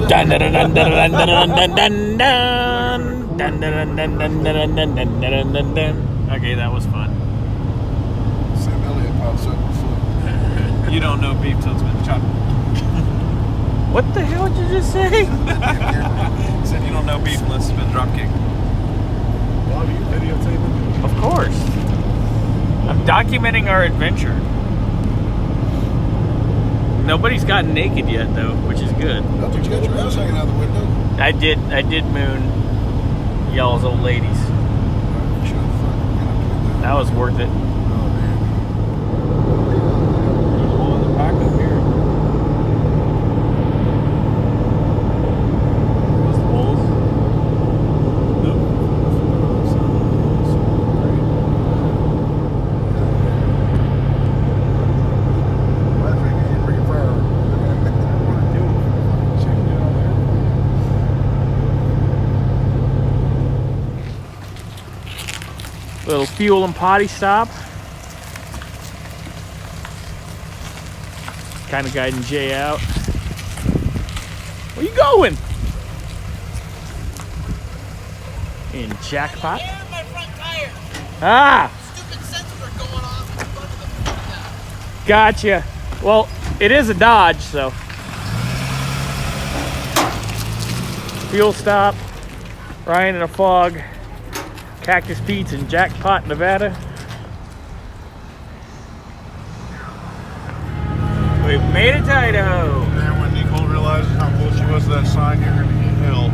Dun, dun, dun, dun, dun, dun, dun, dun, dun, dun, dun, dun, dun, dun, dun, dun, dun, dun, dun, dun. Okay, that was fun. Sam Elliott pops up before. You don't know beef till it's been chopped. What the hell did you just say? Said you don't know beef unless it's been drop kicked. Bob, you videotaping? Of course. I'm documenting our adventure. Nobody's gotten naked yet, though, which is good. I think you got your ass hanging out the window. I did moon y'all's old ladies. That was worth it. Oh, man. There's one in the back up here. Those the bulls? I figured you'd bring a fire. Little fuel and potty stop. Kind of guiding Jay out. Where you going? In jackpot. Air in my front tire. Ah, Stupid sensors are going off in front of the front now. gotcha. Well, it is a Dodge, so. Fuel stop. Ryan in a fog. Cactus Pete's in Jackpot, Nevada. We've made it to Idaho. And when Nicole realizes how close she was to that sign, you're going to get hell.